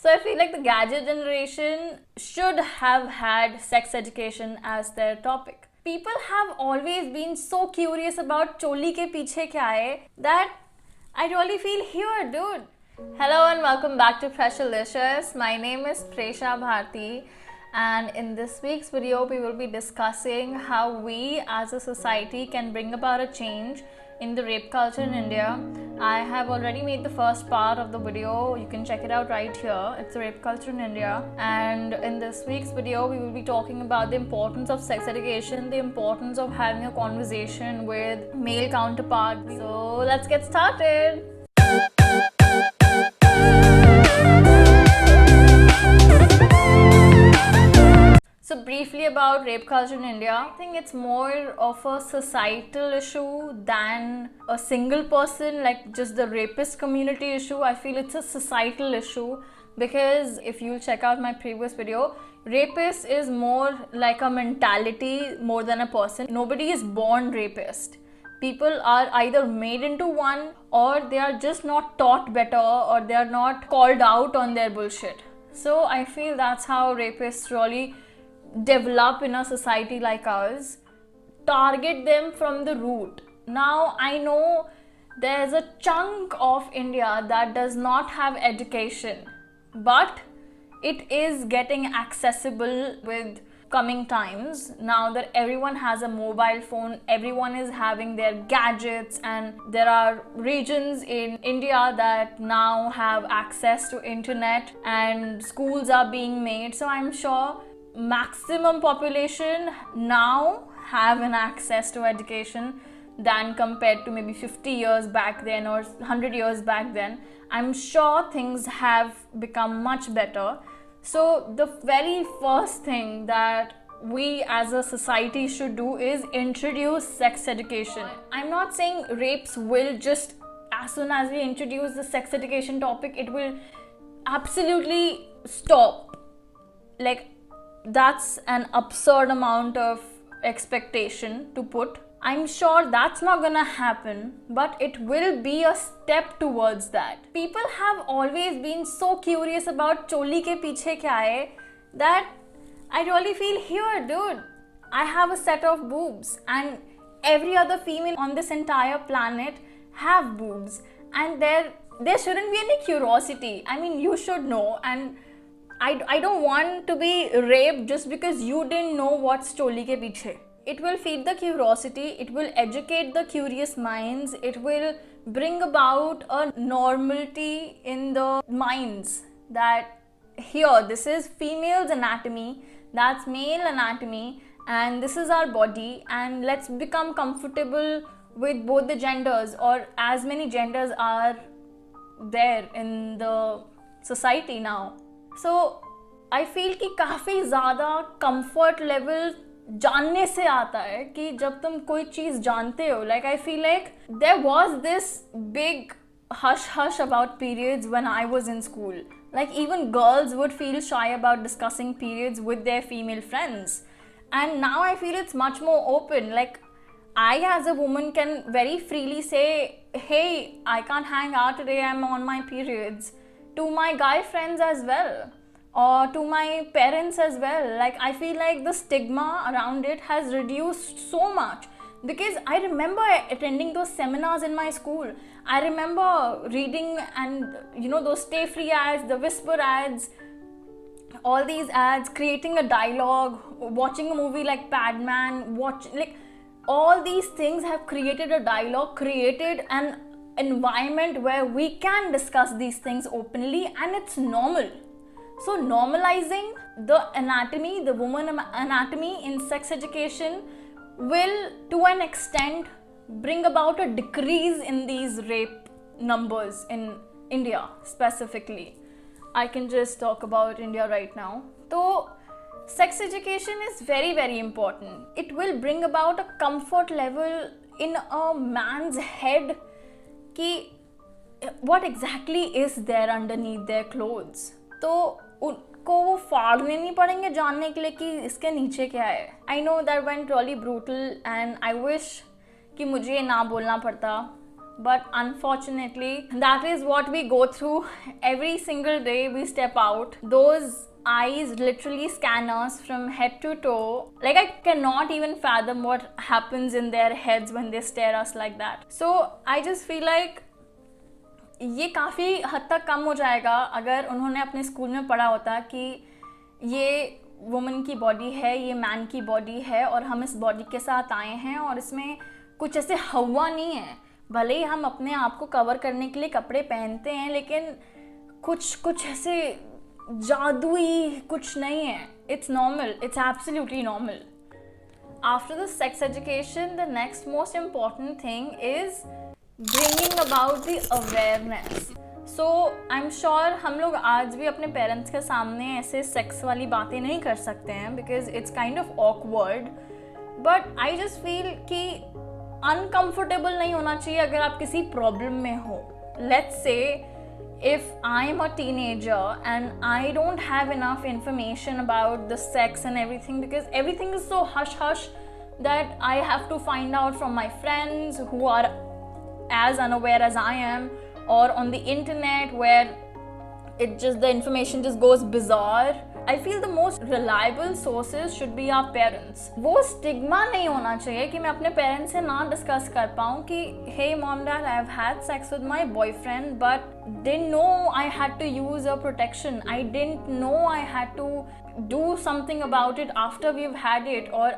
So I feel like the gadget generation should have had sex education as their topic. People have always been so curious about choli ke piche kya hai that I really feel here, dude. Hello and welcome back to Pressurelicious. My name is Presha Bharti, and in this week's video we will be discussing how we as a society can bring about a change in the rape culture in India. I have already made the first part of the video. You can check it out right here. It's the rape culture in India. And in this week's video, we will be talking about the importance of sex education, the importance of having a conversation with male counterparts. So let's get started. So briefly about rape culture in India, I think it's more of a societal issue than a single person, like just the rapist community issue. I feel it's a societal issue because if you check out my previous video, rapist is more like a mentality more than a person. Nobody is born rapist. People are either made into one, or they are just not taught better, or they are not called out on their bullshit. So I feel that's how rapists really develop in a society like ours. Target them from the root. Now I know there's a chunk of India that does not have education, but it is getting accessible with coming times. Now that everyone has a mobile phone, everyone is having their gadgets, and there are regions in India that now have access to internet and schools are being made. So I'm sure maximum population now have an access to education than compared to maybe 50 years back then or 100 years back then. I'm sure things have become much better. So the very first thing that we as a society should do is introduce sex education. I'm not saying rapes will just, as soon as we introduce the sex education topic, it will absolutely stop. Like, that's an absurd amount of expectation to put. I'm sure that's not gonna happen, but it will be a step towards that. People have always been so curious about choli ke piche kya hai that I really feel here, dude. I have a set of boobs, and every other female on this entire planet have boobs, and there shouldn't be any curiosity. I mean, you should know, and I don't want to be raped just because you didn't know what's choli ke piche. It will feed the curiosity, it will educate the curious minds, it will bring about a normality in the minds that here, this is female's anatomy, that's male anatomy, and this is our body, and let's become comfortable with both the genders, or as many genders are there in the society now. So I feel कि काफ़ी ज़्यादा comfort level जानने से आता है कि जब तुम कोई चीज़ जानते हो. Like I feel like there was this big hush about periods when I was in school. Like even girls would feel shy about discussing periods with their female friends, and now I feel it's much more open. Like I as a woman can very freely say, hey, I can't hang out today, I'm on my periods, to my guy friends as well, or to my parents as well. Like I feel like the stigma around it has reduced so much, because I remember attending those seminars in my school. I remember reading, and those Stay Free ads, the Whisper ads, all these ads, creating a dialogue, watching a movie like Padman, all these things have created a dialogue, created an environment where we can discuss these things openly, and it's normal. So normalizing the anatomy, the woman anatomy in sex education will to an extent bring about a decrease in these rape numbers in India specifically. I can just talk about India right now. So sex education is very, very important. It will bring about a comfort level in a man's head कि what exactly is there underneath their clothes. तो उनको वो फाड़ने नहीं पड़ेंगे जानने के लिए कि इसके नीचे क्या है. I know that went really brutal and I wish कि मुझे ये ना बोलना पड़ता, but unfortunately that is what we go through every single day we step out. Those eyes literally scan us from head to toe. Like, I cannot even fathom what happens in their heads when they stare us like that. So I just feel like ये काफ़ी हद तक कम हो जाएगा अगर उन्होंने अपने school में पढ़ा होता कि ये वुमन की बॉडी है, ये मैन की बॉडी है और हम इस बॉडी के साथ आए हैं और इसमें कुछ ऐसे हवा नहीं है। भले ही हम अपने आप को कवर करने के लिए कपड़े पहनते हैं, लेकिन कुछ ऐसे जादुई कुछ नहीं है. It's normal. It's absolutely normal. After the sex education, the next most important thing is bringing about the awareness. So I'm sure हम लोग आज भी अपने पेरेंट्स के सामने ऐसे सेक्स वाली बातें नहीं कर सकते हैं because it's kind of awkward. But I just feel कि uncomfortable नहीं होना चाहिए अगर आप किसी प्रॉब्लम में हो. Let's say if I'm a teenager and I don't have enough information about the sex and everything because everything is so hush-hush that I have to find out from my friends who are as unaware as I am, or on the internet where the information just goes bizarre. I feel the most reliable sources should be our parents. वो stigma नहीं होना चाहिए कि मैं अपने parents से ना discuss कर पाऊँ कि hey mom dad, I have had sex with my boyfriend but didn't know I had to use a protection. I didn't know I had to do something about it after we've had it, or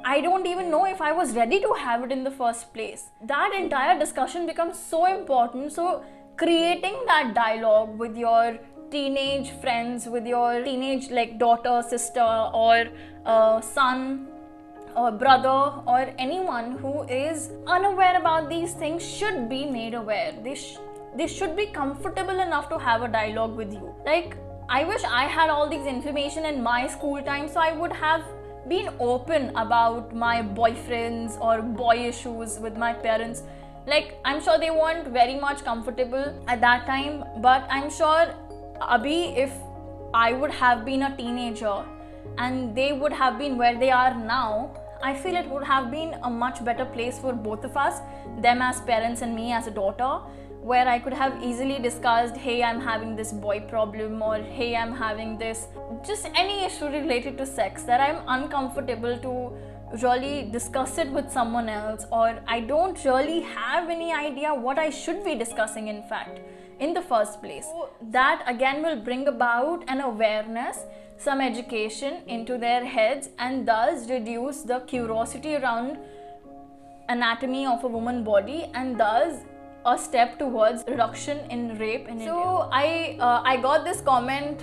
I don't even know if I was ready to have it in the first place. That entire discussion becomes so important. So creating that dialogue with your teenage friends, with your teenage like daughter, sister, or son or brother, or anyone who is unaware about these things should be made aware. They should be comfortable enough to have a dialogue with you. Like, I wish I had all these information in my school time, so I would have been open about my boyfriends or boy issues with my parents. Like, I'm sure they weren't very much comfortable at that time, but I'm sure Abhi, if I would have been a teenager and they would have been where they are now, I feel it would have been a much better place for both of us, them as parents and me as a daughter, where I could have easily discussed, hey, I'm having this boy problem, or hey, I'm having this, just any issue related to sex that I'm uncomfortable to really discuss it with someone else, or I don't really have any idea what I should be discussing in fact in the first place. So that again will bring about an awareness, some education into their heads, and thus reduce the curiosity around anatomy of a woman body, and thus a step towards reduction in rape in India. So I got this comment,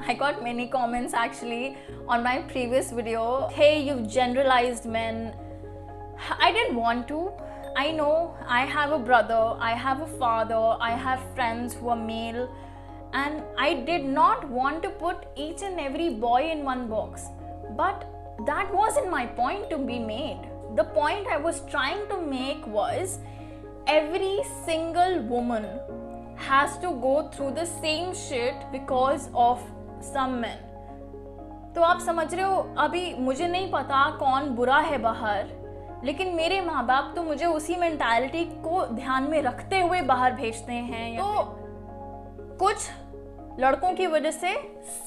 I got many comments actually on my previous video. Hey, you've generalized men. I didn't want to. I know I have a brother, I have a father, I have friends who are male, and I did not want to put each and every boy in one box. But that wasn't my point to be made. The point I was trying to make was every single woman has to go through the same shit because of some men. तो आप समझ रहे हो, अभी मुझे नहीं पता कौन बुरा है बाहर, लेकिन मेरे माँ बाप तो मुझे उसी मेंटालिटी को ध्यान में रखते हुए बाहर भेजते हैं. तो कुछ लड़कों की वजह से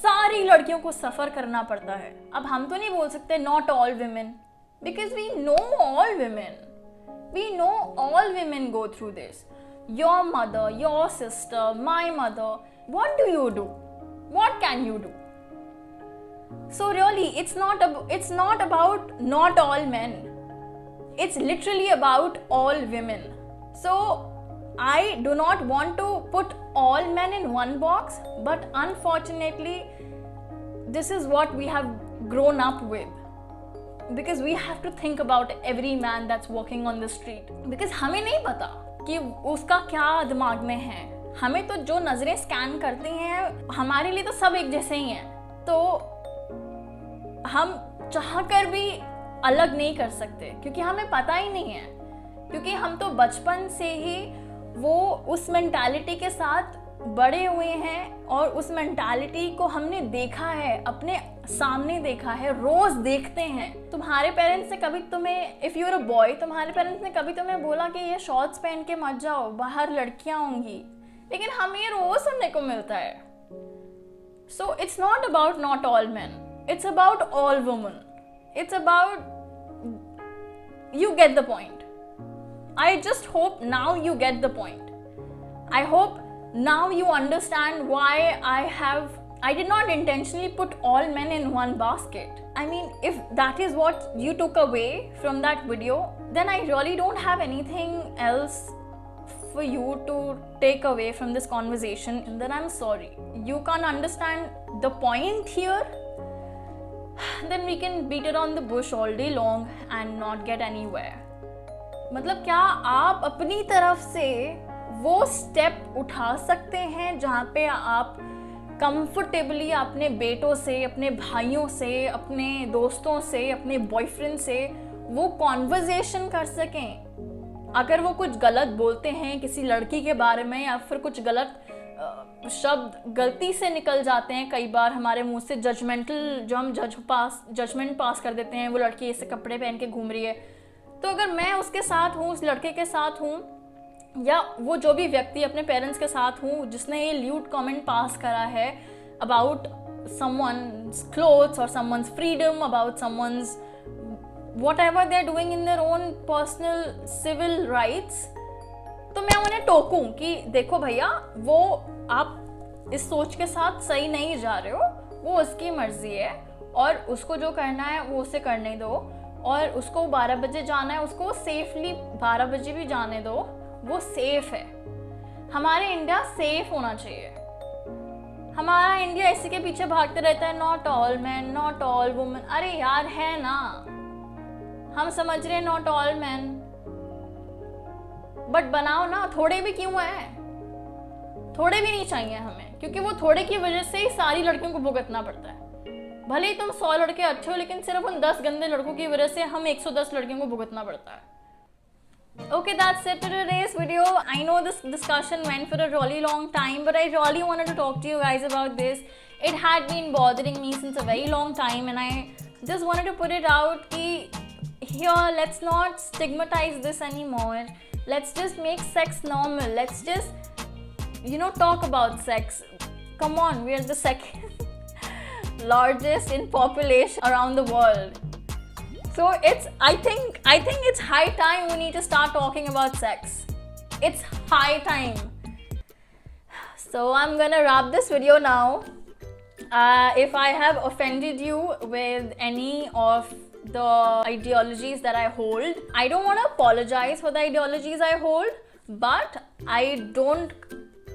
सारी लड़कियों को सफ़र करना पड़ता है. अब हम तो नहीं बोल सकते not all women, because we know all women. We know all women go through this. Your mother, your sister, my mother. What do you do? What can you do? So really, it's not about not all men. It's literally about all women. So I do not want to put all men in one box, but unfortunately, this is what we have grown up with. Because we have to think about every man that's walking on the street. Because हमें नहीं पता कि उसका क्या दिमाग में है. हमें तो जो नज़रें स्कैन करती हैं, हमारे लिए तो सब एक जैसे ही हैं. तो हम चाहकर भी अलग नहीं कर सकते क्योंकि हमें पता ही नहीं है. क्योंकि हम तो बचपन से ही वो उस मेंटालिटी के साथ बड़े हुए हैं और उस मेंटालिटी को हमने देखा है, अपने सामने देखा है, रोज देखते हैं। तुम्हारे पेरेंट्स ने कभी तुम्हें, if you are a boy, तुम्हारे पेरेंट्स ने कभी तुम्हें बोला कि ये शॉर्ट्स पहन के मत जाओ, बाहर लड़कियां होंगी, लेकिन हमें ये रोज सुनने को मिलता है। So it's not about not all man, it's about all women, it's about, you get the point. I just hope now you get the point. I hope now you understand why I did not intentionally put all men in one basket. I mean, if that is what you took away from that video, then I really don't have anything else for you to take away from this conversation, and then I'm sorry. You can't understand the point here, then we can beat it on the bush all day long and not get anywhere. मतलब क्या आप अपनी तरफ से वो step उठा सकते हैं जहाँ पे आप कंफर्टेबली अपने बेटों से, अपने भाइयों से, अपने दोस्तों से, अपने बॉयफ्रेंड से वो कॉन्वर्जेशन कर सकें? अगर वो कुछ गलत बोलते हैं किसी लड़की के बारे में, या फिर कुछ गलत शब्द गलती से निकल जाते हैं कई बार हमारे मुंह से, जजमेंटल, जो हम जजमेंट पास कर देते हैं, वो लड़की ऐसे कपड़े पहन के घूम रही है, तो अगर मैं उसके साथ हूँ, उस लड़के के साथ हूँ, या वो जो भी व्यक्ति अपने पेरेंट्स के साथ हूँ जिसने ये ल्यूड कमेंट पास करा है अबाउट समवन्स क्लोथ्स और someone's freedom, about someone's whatever they're doing in their own personal civil rights, तो मैं उन्हें टोकूं कि देखो भैया, वो आप इस सोच के साथ सही नहीं जा रहे हो, वो उसकी मर्जी है और उसको जो करना है वो उसे करने दो, और उसको 12 बजे जाना है, उसको सेफली 12 बजे भी जाने दो, वो सेफ है। हमारे इंडिया सेफ होना चाहिए। हमारा इंडिया इसी के पीछे भागते रहता है, not all man, not all women. अरे यार है ना, हम समझ रहे हैं नॉट ऑल मैन, बट बनाओ ना, थोड़े भी क्यों है? थोड़े भी नहीं चाहिए हमें, क्योंकि वो थोड़े की वजह से ही सारी लड़कियों को भुगतना पड़ता है। भले ही तुम 100 लड़के अच्छे हो, लेकिन सिर्फ उन 10 गंदे लड़कों की वजह से हम 110 लड़कियों को भुगतना पड़ता है। Okay, that's it for today's video. I know this discussion went for a really long time, but I really wanted to talk to you guys about this. It had been bothering me since a very long time, and I just wanted to put it out ki here, let's not stigmatize this anymore. Let's just make sex normal. Let's just, talk about sex. Come on, we are the second largest in population around the world. So I think it's high time we need to start talking about sex. It's high time. So I'm gonna wrap this video now. If I have offended you with any of the ideologies that I hold, I don't want to apologize for the ideologies I hold, but I don't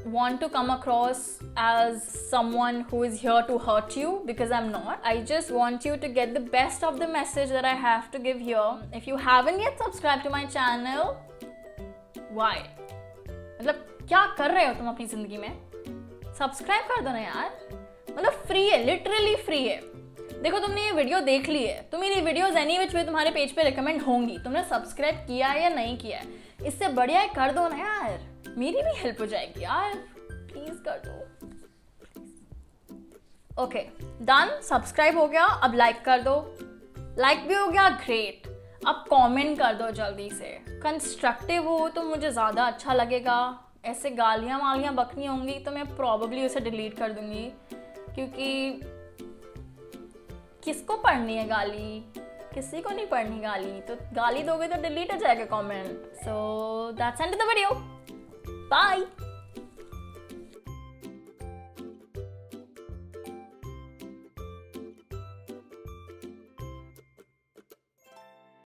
want to come across as someone who is here to hurt you, because I'm not. I just want you to get the best of the message that I have to give here. If you haven't yet subscribed to my channel, why? मतलब क्या कर रहे हो तुम अपनी जिंदगी में? Subscribe कर दो ना यार, मतलब फ्री है, लिटरली फ्री है। देखो तुमने ये वीडियो देख ली है, तो मेरी वीडियोस एनी विच वे तुम्हारे पेज पे रिकमेंड होंगी। तुमने सब्सक्राइब किया है या नहीं किया है, इससे बढ़िया है कर दो ना यार, मेरी भी हेल्प हो जाएगी यार, प्लीज कर दो। ओके डन, सब्सक्राइब हो गया, अब लाइक कर दो। लाइक भी हो गया, ग्रेट। अब कमेंट कर दो जल्दी से, कंस्ट्रक्टिव हो तो मुझे ज़्यादा अच्छा लगेगा। ऐसे गालियाँ वालियाँ बकनी होंगी तो मैं प्रॉबली उसे डिलीट कर दूंगी, क्योंकि किसको पढ़नी है गाली, किसी को नहीं पढ़नी गाली, तो गाली दोगे तो डिलीट हो जाएगा comment. So that's end the video, bye.